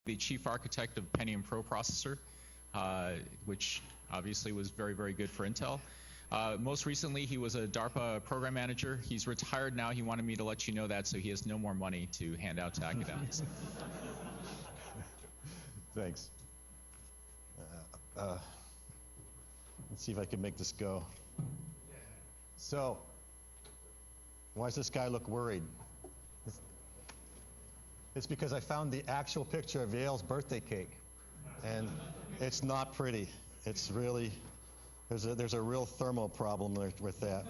the chief architect of Pentium Pro processor, which obviously was very, very good for Intel. Most recently, he was a DARPA program manager. He's retired now. He wanted me to let you know that, so he has no more money to hand out to academics. Thanks. Let's see if I can make this go. So, why does this guy look worried? It's because I found the actual picture of Yale's birthday cake, and it's not pretty. It's really, there's a real thermal problem with that.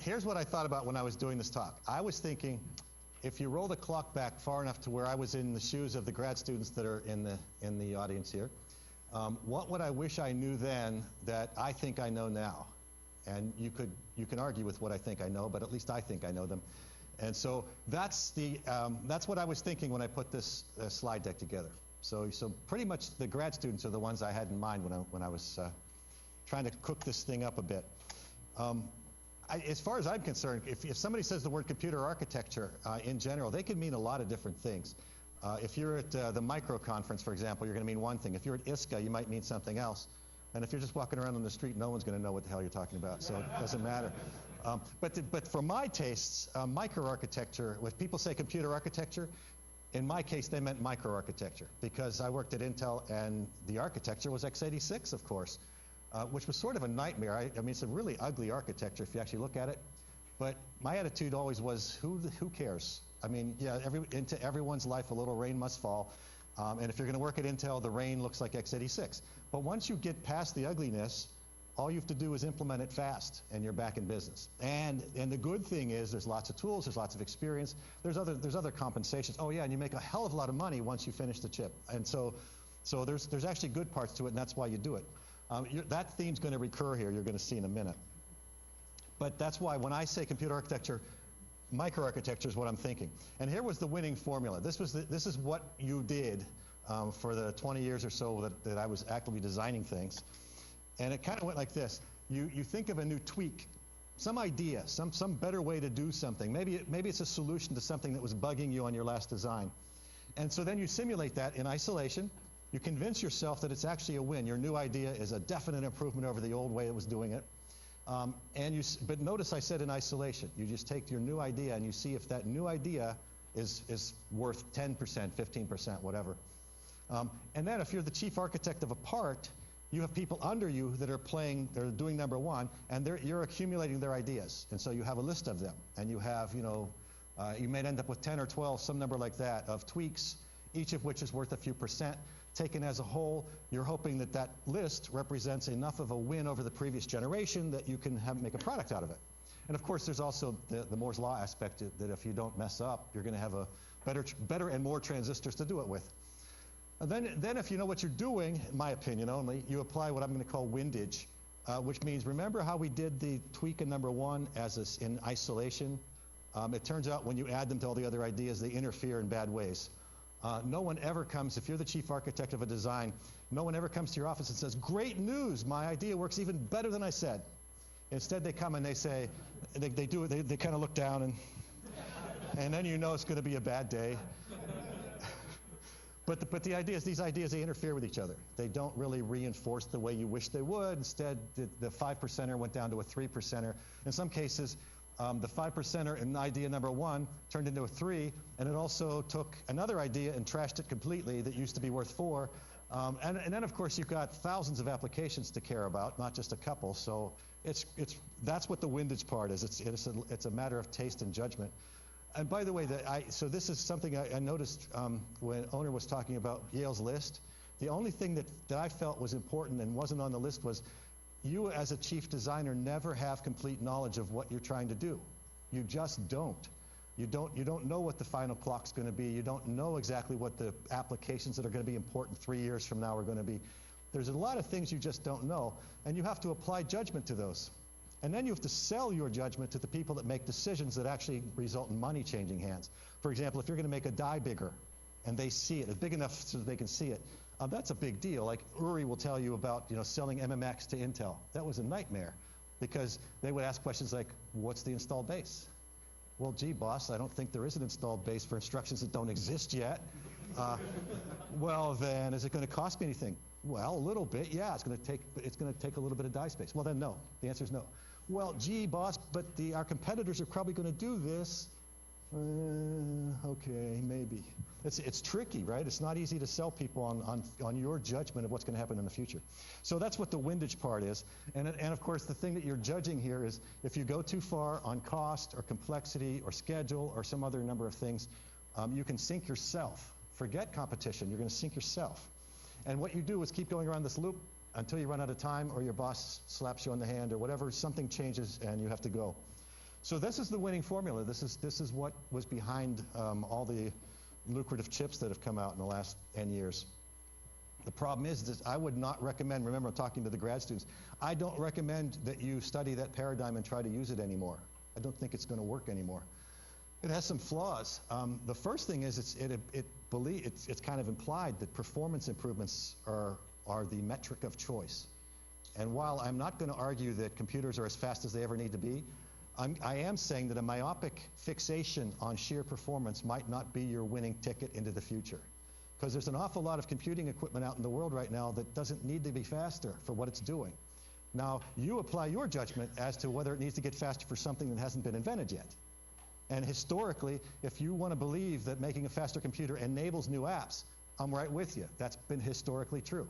Here's what I thought about when I was doing this talk. I was thinking, if you roll the clock back far enough to where I was in the shoes of the grad students that are in the audience here, what would I wish I knew then that I think I know now? And you can argue with what I think I know, but at least I think I know them. And so that's what I was thinking when I put this slide deck together. So pretty much the grad students are the ones I had in mind when I was trying to cook this thing up a bit. As far as I'm concerned, if somebody says the word computer architecture in general, they can mean a lot of different things. If you're at the micro conference, for example, you're going to mean one thing. If you're at ISCA, you might mean something else. And if you're just walking around on the street, no one's going to know what the hell you're talking about, so it doesn't matter. But for my tastes, microarchitecture, when people say computer architecture, in my case, they meant microarchitecture, because I worked at Intel, and the architecture was x86, of course, which was sort of a nightmare. I mean, it's a really ugly architecture if you actually look at it. But my attitude always was, who cares? I mean, yeah, into everyone's life, a little rain must fall. And if you're going to work at Intel, the rain looks like x86. But once you get past the ugliness, all you have to do is implement it fast, and you're back in business. And the good thing is there's lots of tools, there's lots of experience, there's other compensations. Oh yeah, and you make a hell of a lot of money once you finish the chip. And so there's actually good parts to it, and that's why you do it. That theme's going to recur here, you're going to see in a minute. But that's why when I say computer architecture, microarchitecture is what I'm thinking. And here was the winning formula. This is what you did for the 20 years or so that I was actively designing things. And it kind of went like this. You think of a new tweak, some idea, some better way to do something. Maybe it's a solution to something that was bugging you on your last design. And so then you simulate that in isolation. You convince yourself that it's actually a win. Your new idea is a definite improvement over the old way it was doing it. But notice I said in isolation. You just take your new idea and you see if that new idea is worth 10%, 15%, whatever. And then if you're the chief architect of a part, you have people under you that are doing number one, and you're accumulating their ideas. And so you have a list of them, and you have, you may end up with 10 or 12, some number like that, of tweaks, each of which is worth a few percent. Taken as a whole, you're hoping that that list represents enough of a win over the previous generation that you can make a product out of it. And of course, there's also the Moore's Law aspect that if you don't mess up, you're going to have a better and more transistors to do it with. And then if you know what you're doing, in my opinion only, you apply what I'm going to call windage, which means, remember how we did the tweak in number one in isolation? It turns out when you add them to all the other ideas, they interfere in bad ways. No one ever comes, if you're the chief architect of a design, no one ever comes to your office and says, great news, my idea works even better than I said. Instead, they come and they say, they kind of look down, and then you know it's going to be a bad day. But the idea is these ideas, they interfere with each other. They don't really reinforce the way you wish they would. Instead, the 5%er went down to a 3%er. In some cases, the 5%er in idea number one turned into a 3, and it also took another idea and trashed it completely that used to be worth 4. And then, of course, you've got thousands of applications to care about, not just a couple. So that's what the windage part is. It's a matter of taste and judgment. And by the way, so this is something I noticed when Owner was talking about Yale's list. The only thing that I felt was important and wasn't on the list was you as a chief designer never have complete knowledge of what you're trying to do. You just don't. You don't know what the final clock's going to be. You don't know exactly what the applications that are going to be important 3 years from now are going to be. There's a lot of things you just don't know, and you have to apply judgment to those. And then you have to sell your judgment to the people that make decisions that actually result in money changing hands. For example, if you're going to make a die bigger, and they see it, it's big enough so they can see it, that's a big deal. Like Uri will tell you about selling MMX to Intel. That was a nightmare because they would ask questions like, what's the installed base? Well, gee, boss, I don't think there is an installed base for instructions that don't exist yet. Well, then, is it going to cost me anything? Well, a little bit, yeah. It's going to take a little bit of die space. Well, then, no. The answer is no. Well, gee, boss, but our competitors are probably going to do this. Okay, maybe. It's tricky, right? It's not easy to sell people on your judgment of what's going to happen in the future. So that's what the windage part is. And of course, the thing that you're judging here is if you go too far on cost or complexity or schedule or some other number of things, you can sink yourself. Forget competition. You're going to sink yourself. And what you do is keep going around this loop until you run out of time or your boss slaps you on the hand or whatever, something changes and you have to go. So this is the winning formula. This is what was behind all the lucrative chips that have come out in the last N years. The problem is that I would not recommend, remember I'm talking to the grad students, I don't recommend that you study that paradigm and try to use it anymore. I don't think it's going to work anymore. It has some flaws. The first thing is it's kind of implied that performance improvements are the metric of choice. And while I'm not going to argue that computers are as fast as they ever need to be, I am saying that a myopic fixation on sheer performance might not be your winning ticket into the future. Because there's an awful lot of computing equipment out in the world right now that doesn't need to be faster for what it's doing. Now, you apply your judgment as to whether it needs to get faster for something that hasn't been invented yet. And historically, if you want to believe that making a faster computer enables new apps, I'm right with you. That's been historically true.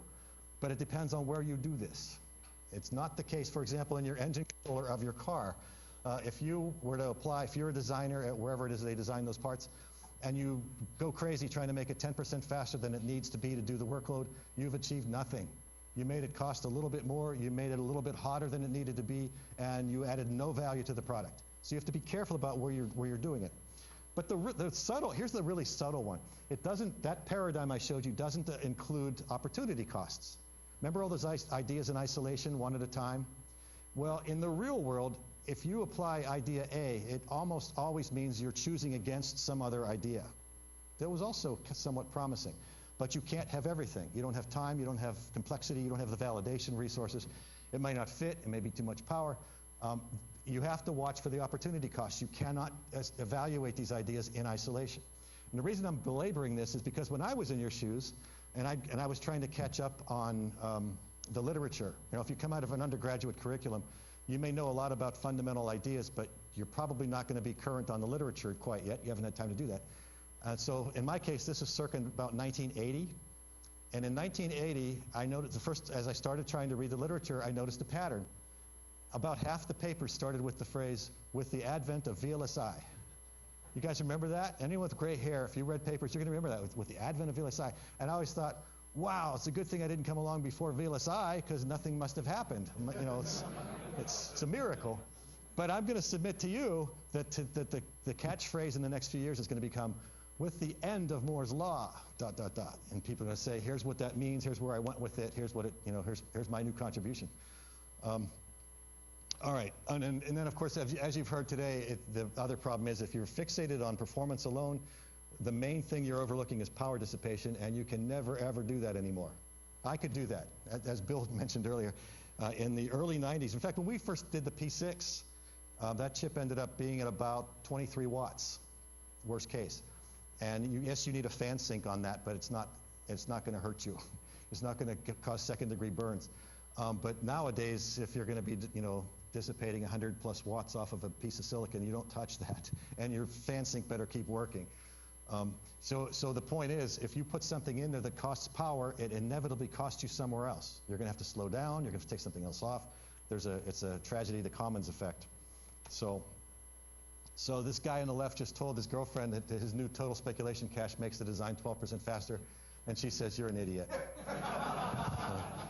But it depends on where you do this. It's not the case, for example, in your engine controller of your car. If you were to apply, if you're a designer at wherever it is they design those parts, and you go crazy trying to make it 10% faster than it needs to be to do the workload, you've achieved nothing. You made it cost a little bit more, you made it a little bit hotter than it needed to be, and you added no value to the product. So you have to be careful about where you're doing it. But here's the really subtle one. That paradigm I showed you doesn't include opportunity costs. Remember all those ideas in isolation, one at a time? Well, in the real world, if you apply idea A, it almost always means you're choosing against some other idea. That was also somewhat promising. But you can't have everything. You don't have time, you don't have complexity, you don't have the validation resources. It may not fit, it may be too much power. You have to watch for the opportunity costs. You cannot evaluate these ideas in isolation. And the reason I'm belaboring this is because when I was in your shoes, and I was trying to catch up on the literature. If you come out of an undergraduate curriculum, you may know a lot about fundamental ideas, but you're probably not going to be current on the literature quite yet. You haven't had time to do that. So in my case, this is circa about 1980. And in 1980, I noticed as I started trying to read the literature, I noticed a pattern. About half the papers started with the phrase, "with the advent of VLSI." You guys remember that? Anyone with gray hair, if you read papers, you're going to remember that, with the advent of VLSI. And I always thought, wow, it's a good thing I didn't come along before VLSI, because nothing must have happened. It's a miracle. But I'm going to submit to you that the catchphrase in the next few years is going to become, "with the end of Moore's law, ... And people are going to say, here's what that means, here's where I went with it, here's what it, here's my new contribution. All right, and then of course, as you've heard today, the other problem is if you're fixated on performance alone, the main thing you're overlooking is power dissipation, and you can never ever do that anymore. I could do that, as Bill mentioned earlier. In the early 90s, in fact, when we first did the P6, that chip ended up being at about 23 watts, worst case. And yes, you need a fan sink on that, but it's not going to hurt you. It's not going to cause second-degree burns. But nowadays, if you're going to be, dissipating 100 plus watts off of a piece of silicon, you don't touch that, and your fan sink better keep working. So the point is, if you put something in there that costs power, it inevitably costs you somewhere else. You're going to have to slow down. You're going to take something else off. It's a tragedy, the commons effect. So this guy on the left just told his girlfriend that his new total speculation cache makes the design 12% faster, and she says, "You're an idiot."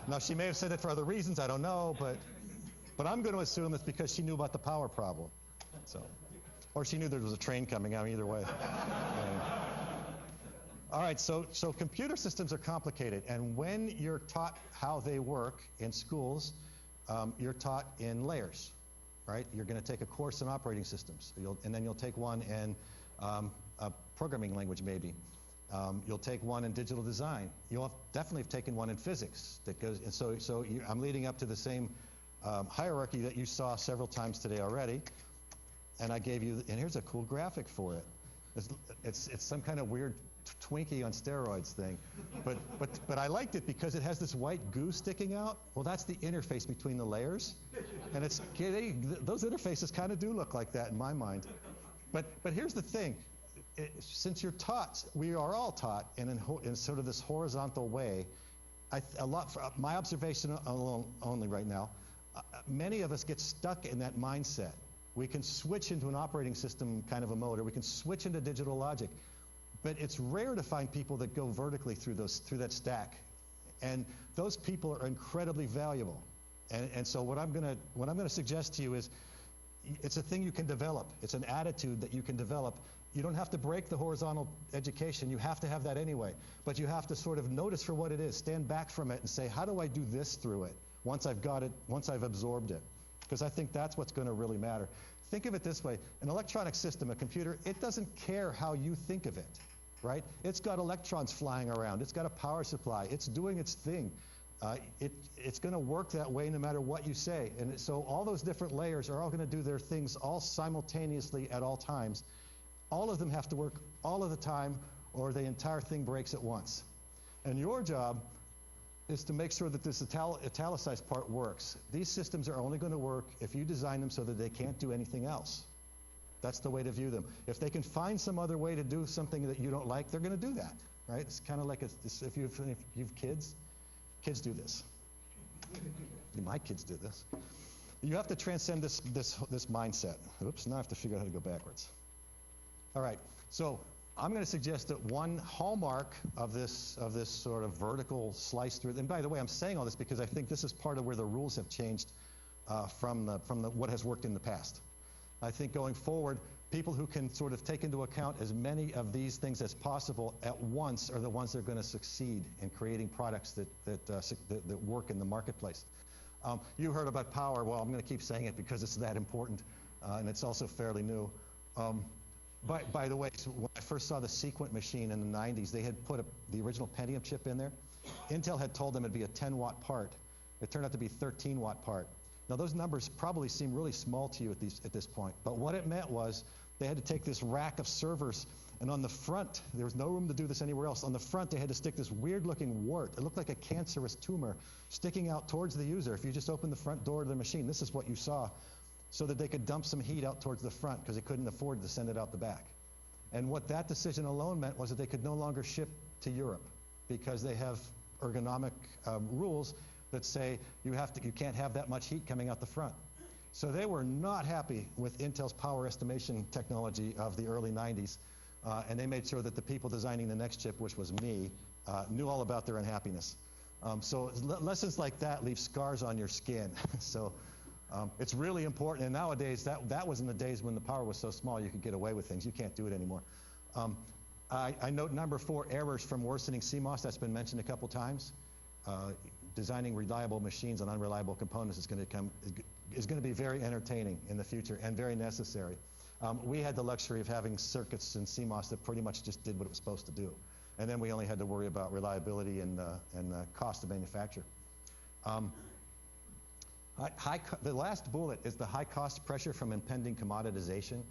Now, she may have said it for other reasons. I don't know, but I'm going to assume it's because she knew about the power problem. Or she knew there was a train coming out, either way. All right, so computer systems are complicated, and when you're taught how they work in schools, you're taught in layers, right? You're going to take a course in operating systems, and then you'll take one in a programming language, maybe. You'll take one in digital design. You'll definitely have taken one in physics. And so I'm leading up to the same hierarchy that you saw several times today already. and I gave you, and here's a cool graphic for it. It's some kind of weird Twinkie on steroids thing, but I liked it because it has this white goo sticking out. Well, that's the interface between the layers, and those interfaces kind of do look like that in my mind. But here's the thing: since you're taught, we are all taught in sort of this horizontal way. My observation alone only right now, many of us get stuck in that mindset. We can switch into an operating system kind of a mode, or we can switch into digital logic. But it's rare to find people that go vertically through that stack, and those people are incredibly valuable. And so what I'm gonna suggest to you is, it's a thing you can develop. It's an attitude that you can develop. You don't have to break the horizontal education. You have to have that anyway. But you have to sort of notice for what it is, stand back from it, and say, how do I do this through it once I've got it, once I've absorbed it? Because I think that's what's going to really matter. Think of it this way: an electronic system, a computer, it doesn't care how you think of it. Right? It's got electrons flying around. It's got a power supply. It's doing its thing. It's going to work that way no matter what you say. And so all those different layers are all going to do their things all simultaneously at all times. All of them have to work all of the time, or the entire thing breaks at once. And your job is to make sure that this italicized part works. These systems are only going to work if you design them so that they can't do anything else. That's the way to view them. If they can find some other way to do something that you don't like, they're going to do that, right? It's kind of like if you've kids do this. My kids do this. You have to transcend this mindset. Oops, now I have to figure out how to go backwards. All right, so I'm going to suggest that one hallmark of this sort of vertical slice through. And by the way, I'm saying all this because I think this is part of where the rules have changed from what has worked in the past. I think going forward, people who can sort of take into account as many of these things as possible at once are the ones that are going to succeed in creating products that work in the marketplace. You heard about power. Well, I'm going to keep saying it because it's that important, and it's also fairly new. By the way, so when I first saw the Sequent machine in the 90s, they had put the original Pentium chip in there. Intel had told them it'd be a 10-watt part. It turned out to be a 13-watt part. Now, those numbers probably seem really small to you at this point, but what it meant was they had to take this rack of servers, and on the front, there was no room to do this anywhere else. On the front, they had to stick this weird-looking wart. It looked like a cancerous tumor sticking out towards the user. If you just opened the front door to the machine, this is what you saw, so that they could dump some heat out towards the front because they couldn't afford to send it out the back. And what that decision alone meant was that they could no longer ship to Europe because they have ergonomic rules that say you can't have that much heat coming out the front. So they were not happy with Intel's power estimation technology of the early 90s, and they made sure that the people designing the next chip, which was me, knew all about their unhappiness. So lessons like that leave scars on your skin. So it's really important, and nowadays, that was in the days when the power was so small you could get away with things. You can't do it anymore. I note number 4, errors from worsening CMOS. That's been mentioned a couple times. Designing reliable machines on unreliable components is going to be very entertaining in the future and very necessary. We had the luxury of having circuits in CMOS that pretty much just did what it was supposed to do, and then we only had to worry about reliability and cost of manufacture. The last bullet is the high cost pressure from impending commoditization.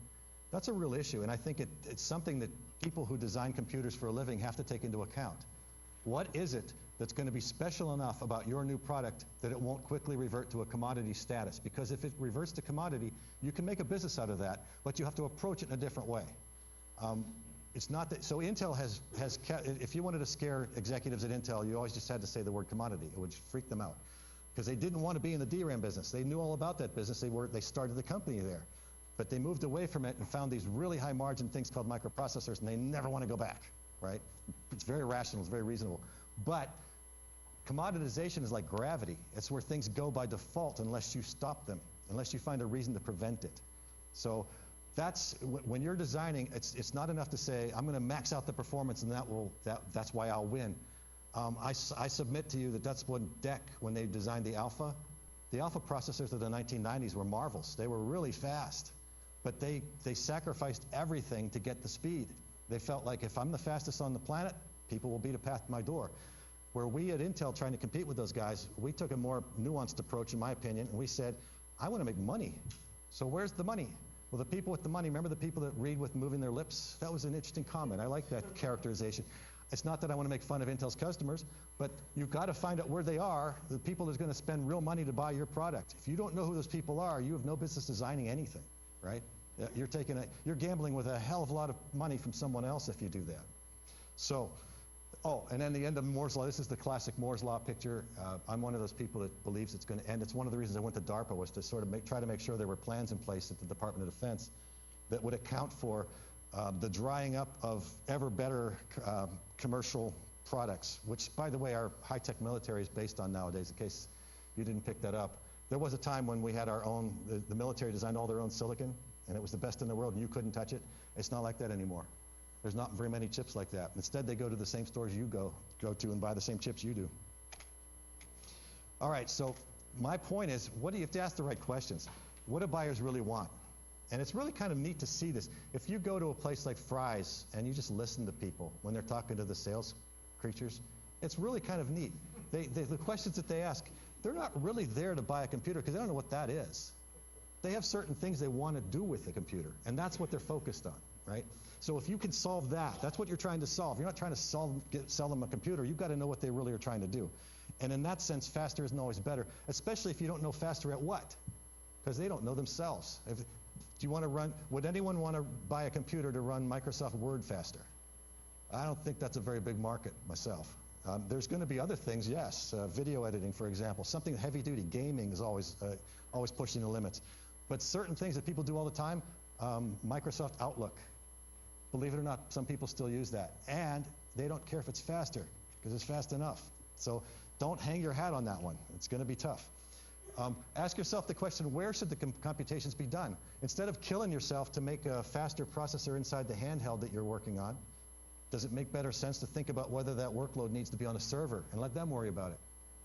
That's a real issue, and I think it's something that people who design computers for a living have to take into account. What is it that's going to be special enough about your new product that it won't quickly revert to a commodity status? Because if it reverts to commodity, you can make a business out of that, but you have to approach it in a different way. It's not that, so Intel has if you wanted to scare executives at Intel, you always just had to say the word commodity. It would freak them out because they didn't want to be in the DRAM business. They knew all about that business. They started the company there, but they moved away from it and found these really high margin things called microprocessors, and they never want to go back, right? It's very rational, it's very reasonable. But commoditization is like gravity. It's where things go by default unless you stop them, unless you find a reason to prevent it. So that's, when you're designing, it's not enough to say, I'm going to max out the performance and that's why I'll win. I submit to you that that's when DEC, when they designed the Alpha processors of the 1990s were marvels. They were really fast, but they sacrificed everything to get the speed. They felt like if I'm the fastest on the planet, people will beat a path to my door. Where we at Intel, trying to compete with those guys, we took a more nuanced approach, in my opinion, and we said, I want to make money. So where's the money? Well, the people with the money, remember the people that read with moving their lips? That was an interesting comment. I like that characterization. It's not that I want to make fun of Intel's customers, but you've got to find out where they are, the people that are going to spend real money to buy your product. If you don't know who those people are, you have no business designing anything, right? You're gambling with a hell of a lot of money from someone else if you do that. So, and then the end of Moore's Law. This is the classic Moore's Law picture. I'm one of those people that believes it's going to end. It's one of the reasons I went to DARPA, was to sort of try to make sure there were plans in place at the Department of Defense that would account for the drying up of ever better commercial products, which, by the way, our high-tech military is based on nowadays, in case you didn't pick that up. There was a time when we had our own, the military designed all their own silicon, and it was the best in the world, and you couldn't touch it. It's not like that anymore. There's not very many chips like that. Instead, they go to the same stores you go to and buy the same chips you do. All right, so my point is, you have to ask the right questions. What do buyers really want? And it's really kind of neat to see this. If you go to a place like Fry's and you just listen to people when they're talking to the sales creatures, it's really kind of neat. The questions that they ask, they're not really there to buy a computer because they don't know what that is. They have certain things they want to do with the computer, and that's what they're focused on, right? So if you can solve that, that's what you're trying to solve. You're not trying to sell them a computer. You've got to know what they really are trying to do. And in that sense, faster isn't always better, especially if you don't know faster at what, because they don't know themselves. Do you want to would anyone want to buy a computer to run Microsoft Word faster? I don't think that's a very big market myself. There's going to be other things, yes. Video editing, for example. Something heavy-duty. Gaming is always pushing the limits. But certain things that people do all the time, Microsoft Outlook. Believe it or not, some people still use that. And they don't care if it's faster, because it's fast enough. So don't hang your hat on that one. It's going to be tough. Ask yourself the question, where should the computations be done? Instead of killing yourself to make a faster processor inside the handheld that you're working on, does it make better sense to think about whether that workload needs to be on a server and let them worry about it?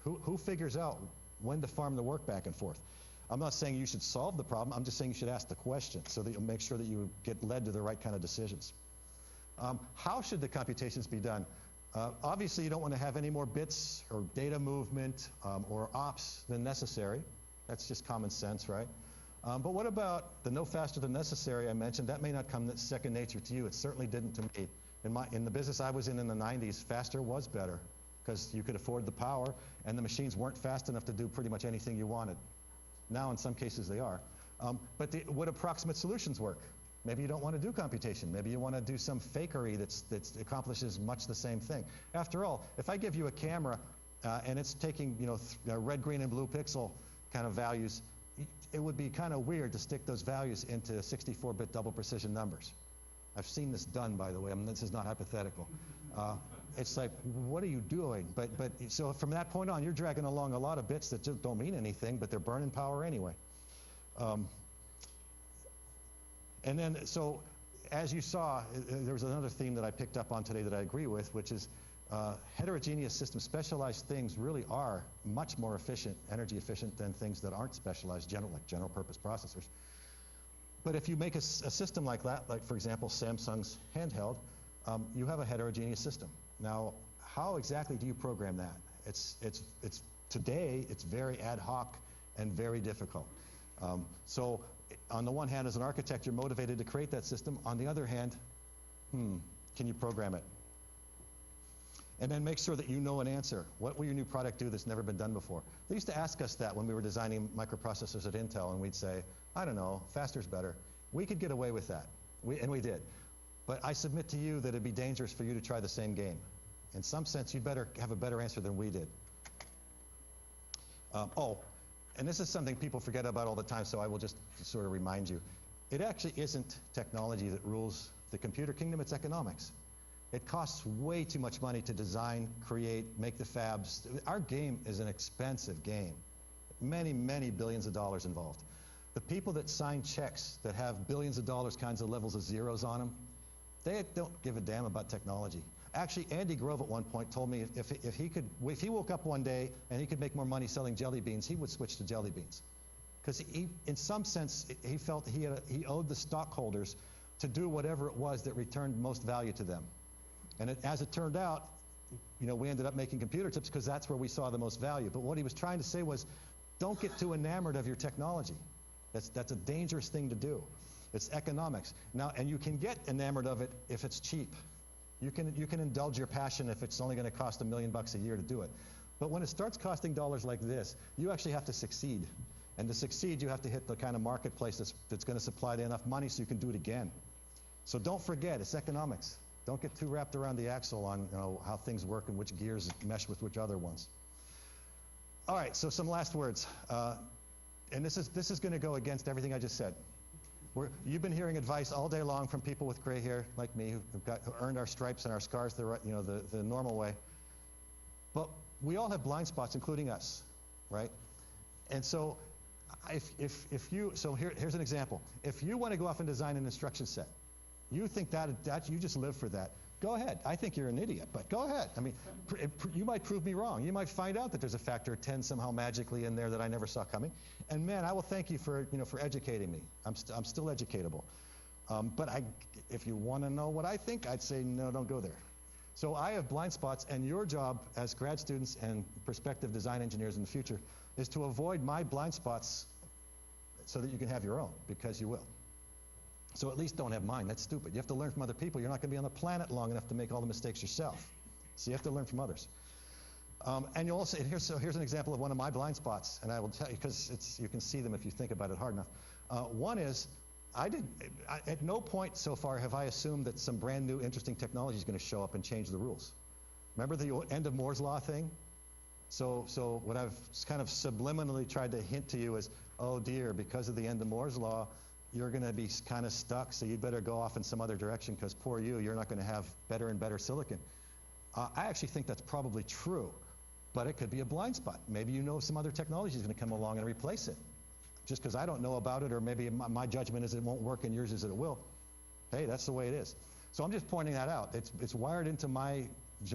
Who figures out when to farm the work back and forth? I'm not saying you should solve the problem. I'm just saying you should ask the question so that you'll make sure that you get led to the right kind of decisions. How should the computations be done? Obviously, you don't want to have any more bits or data movement or ops than necessary. That's just common sense, right? But what about the no faster than necessary I mentioned? That may not come second nature to you. It certainly didn't to me. In the business I was in the 90s, faster was better because you could afford the power and the machines weren't fast enough to do pretty much anything you wanted. Now, in some cases, they are. But would approximate solutions work? Maybe you don't want to do computation. Maybe you want to do some fakery that accomplishes much the same thing. After all, if I give you a camera and it's taking red, green, and blue pixel kind of values, it would be kind of weird to stick those values into 64-bit double precision numbers. I've seen this done, by the way. I mean, this is not hypothetical. It's like, what are you doing? But so from that point on, you're dragging along a lot of bits that just don't mean anything, but they're burning power anyway. And then, so as you saw, there was another theme that I picked up on today that I agree with, which is heterogeneous systems, specialized things really are much more efficient, energy efficient than things that aren't specialized, like general purpose processors. But if you make a system like that, like for example, Samsung's handheld, you have a heterogeneous system. Now, how exactly do you program that? Today, it's very ad hoc and very difficult. So on the one hand, as an architect, you're motivated to create that system. On the other hand, can you program it? And then make sure that you know an answer. What will your new product do that's never been done before? They used to ask us that when we were designing microprocessors at Intel, and we'd say, I don't know, faster's better. We could get away with that, and we did. But I submit to you that it'd be dangerous for you to try the same game. In some sense, you'd better have a better answer than we did. And this is something people forget about all the time, so I will just sort of remind you. It actually isn't technology that rules the computer kingdom, it's economics. It costs way too much money to design, create, make the fabs. Our game is an expensive game. Many, many billions of dollars involved. The people that sign checks that have billions of dollars kinds of levels of zeros on them, they don't give a damn about technology. Actually, Andy Grove at one point told me if he woke up one day and he could make more money selling jelly beans, he would switch to jelly beans. Because in some sense, he felt he owed the stockholders to do whatever it was that returned most value to them. And as it turned out, we ended up making computer chips because that's where we saw the most value. But what he was trying to say was, don't get too enamored of your technology. That's a dangerous thing to do. It's economics. Now, and you can get enamored of it if it's cheap. You can indulge your passion if it's only going to cost $1 million a year to do it. But when it starts costing dollars like this, you actually have to succeed. And to succeed, you have to hit the kind of marketplace that's going to supply you enough money so you can do it again. So don't forget, it's economics. Don't get too wrapped around the axle on how things work and which gears mesh with which other ones. All right, so some last words. And this is going to go against everything I just said. You've been hearing advice all day long from people with gray hair like me who earned our stripes and our scars the normal way. But we all have blind spots, including us, right? And so here's an example. If you want to go off and design an instruction set, you think that you just live for that, go ahead. I think you're an idiot, but go ahead. I mean, you might prove me wrong. You might find out that there's a factor of 10 somehow magically in there that I never saw coming. And man, I will thank you for educating me. I'm still educatable. But if you want to know what I think, I'd say no, don't go there. So I have blind spots, and your job as grad students and prospective design engineers in the future is to avoid my blind spots so that you can have your own, because you will. So at least don't have mine. That's stupid. You have to learn from other people. You're not going to be on the planet long enough to make all the mistakes yourself. So you have to learn from others. And you also, here's an example of one of my blind spots, and I will tell you, because you can see them if you think about it hard enough. One is, at no point so far have I assumed that some brand new interesting technology is going to show up and change the rules. Remember the end of Moore's Law thing? So what I've kind of subliminally tried to hint to you is, oh dear, because of the end of Moore's Law, you're going to be kind of stuck, so you'd better go off in some other direction, because poor you're not going to have better and better silicon. I actually think that's probably true, but it could be a blind spot. Maybe you know some other technology is going to come along and replace it. Just because I don't know about it, or maybe my judgment is it won't work and yours is that it will. Hey, that's the way it is. So I'm just pointing that out. It's wired into my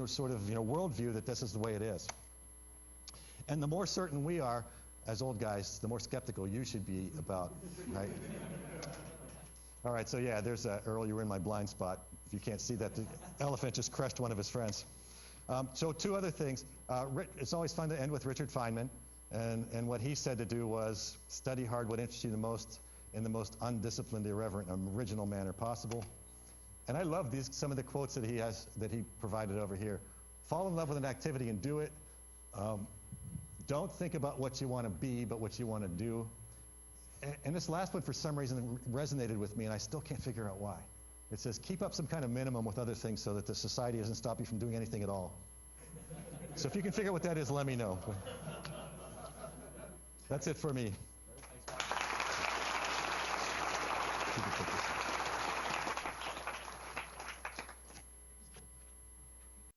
sort of worldview that this is the way it is. And the more certain we are, as old guys, the more skeptical you should be about, right? All right, so yeah, there's Earl, you were in my blind spot. If you can't see that, the elephant just crushed one of his friends. So two other things. It's always fun to end with Richard Feynman, and what he said to do was study hard what interests you the most in the most undisciplined, irreverent, original manner possible. And I love some of the quotes that he provided over here. Fall in love with an activity and do it. Don't think about what you want to be, but what you want to do. And this last one, for some reason, resonated with me, and I still can't figure out why. It says, keep up some kind of minimum with other things so that the society doesn't stop you from doing anything at all. So if you can figure out what that is, let me know. That's it for me.